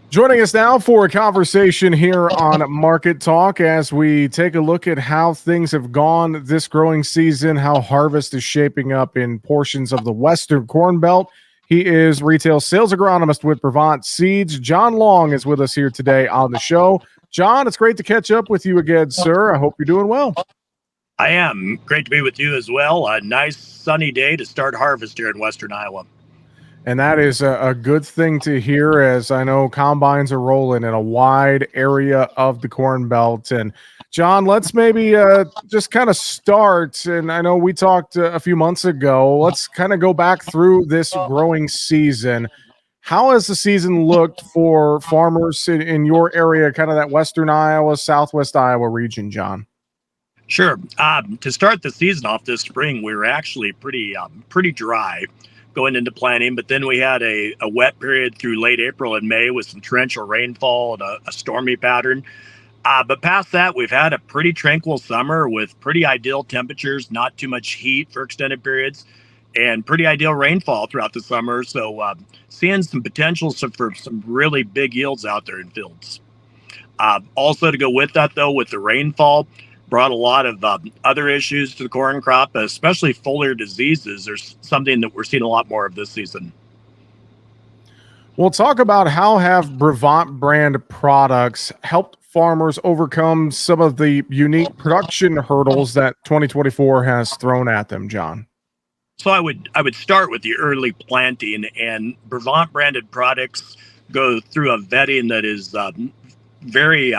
Joining us now for a conversation here on Market Talk as we take a look at how things have gone this growing season, how harvest is shaping up in portions of the Western Corn Belt. He is retail sales agronomist with Brevant Seeds. John Long is with us here today on the show. John, it's great to catch up with you again, sir. I hope you're doing well. I am. Great to be with you as well. A nice sunny day to start harvest here in Western Iowa. And that is a good thing to hear, as I know combines are rolling in a wide area of the Corn Belt. And John, let's maybe just kind of start. And I know we talked a few months ago. Let's kind of go back through this growing season. How has the season looked for farmers in your area, kind of that Western Iowa, Southwest Iowa region, John? Sure. To start the season off this spring, we were actually pretty dry going into planting, but then we had a wet period through late April and May with some torrential rainfall and a stormy pattern. But past that, we've had a pretty tranquil summer with pretty ideal temperatures, not too much heat for extended periods, and pretty ideal rainfall throughout the summer. So seeing some potential for some really big yields out there in fields. Also to go with that, though, with the rainfall, brought a lot of other issues to the corn crop, especially foliar diseases. There's something that we're seeing a lot more of this season. We'll talk about how have Brevant brand products helped farmers overcome some of the unique production hurdles that 2024 has thrown at them, John. So I would start with the early planting, and Brevant branded products go through a vetting that is very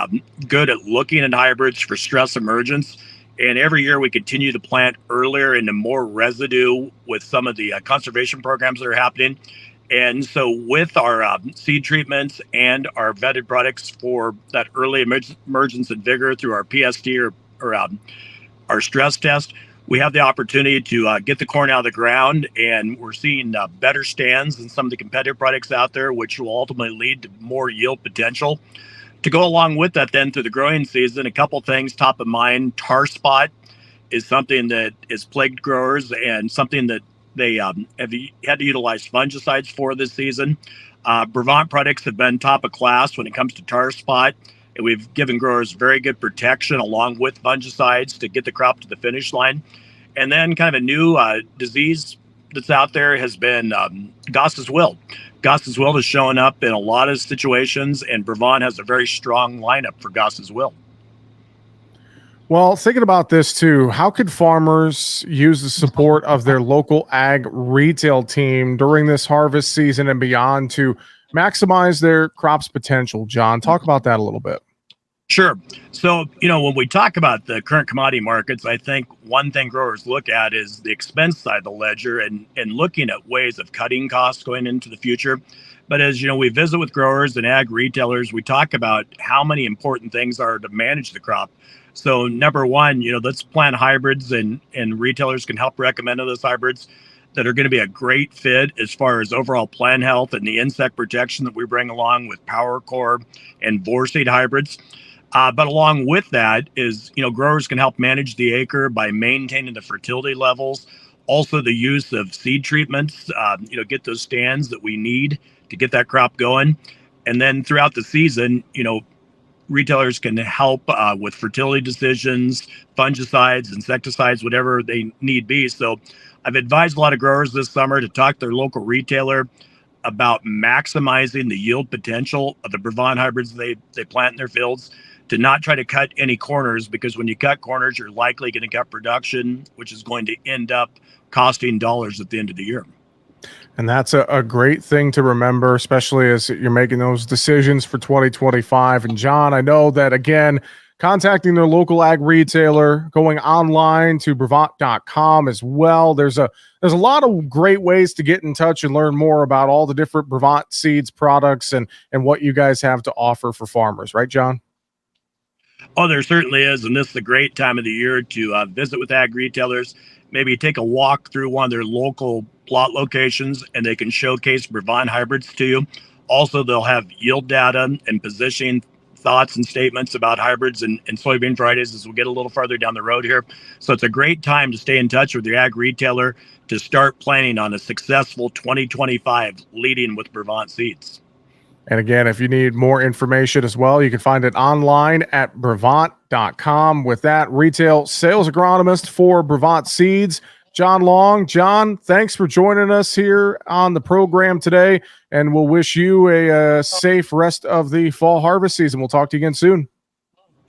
good at looking at hybrids for stress emergence. And every year we continue to plant earlier into more residue with some of the conservation programs that are happening. And so with our seed treatments and our vetted products for that early emergence and vigor through our PST or our stress test, we have the opportunity to get the corn out of the ground, and we're seeing better stands than some of the competitive products out there, which will ultimately lead to more yield potential. To go along with that, then through the growing season, a couple things top of mind. Tar spot is something that is plagued growers and something that they have had to utilize fungicides for this season. Brevant products have been top of class when it comes to tar spot, and we've given growers very good protection along with fungicides to get the crop to the finish line. And then kind of a new disease that's out there has been Goss's wilt. Goss's wilt is showing up in a lot of situations, and Brevant has a very strong lineup for Goss's wilt. Well, thinking about this too, how could farmers use the support of their local ag retail team during this harvest season and beyond to maximize their crop's potential? John, talk about that a little bit. Sure. So, when we talk about the current commodity markets, I think one thing growers look at is the expense side of the ledger and looking at ways of cutting costs going into the future. But as we visit with growers and ag retailers, we talk about how many important things are to manage the crop. So number one, let's plant hybrids, and retailers can help recommend those hybrids that are going to be a great fit as far as overall plant health and the insect protection that we bring along with Power Core and Vorseed hybrids. But along with that is, growers can help manage the acre by maintaining the fertility levels. Also, the use of seed treatments, get those stands that we need to get that crop going. And then throughout the season, retailers can help with fertility decisions, fungicides, insecticides, whatever they need be. So I've advised a lot of growers this summer to talk to their local retailer about maximizing the yield potential of the Brevant hybrids they plant in their fields, to not try to cut any corners, because when you cut corners, you're likely going to cut production, which is going to end up costing dollars at the end of the year. And that's a great thing to remember, especially as you're making those decisions for 2025. And John, I know that, again, contacting their local ag retailer, going online to Brevant.com as well. There's a lot of great ways to get in touch and learn more about all the different Brevant Seeds products and what you guys have to offer for farmers. Right, John? Oh, there certainly is. And this is a great time of the year to visit with ag retailers. Maybe take a walk through one of their local plot locations, and they can showcase Brevant hybrids to you. Also, they'll have yield data and positioning thoughts and statements about hybrids and soybean varieties as we get a little farther down the road here. So it's a great time to stay in touch with your ag retailer to start planning on a successful 2025 leading with Brevant Seeds. And again, if you need more information as well, you can find it online at Brevant.com. With that, retail sales agronomist for Brevant Seeds, John Long. John, thanks for joining us here on the program today, and we'll wish you a safe rest of the fall harvest season. We'll talk to you again soon.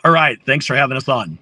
All right. Thanks for having us on.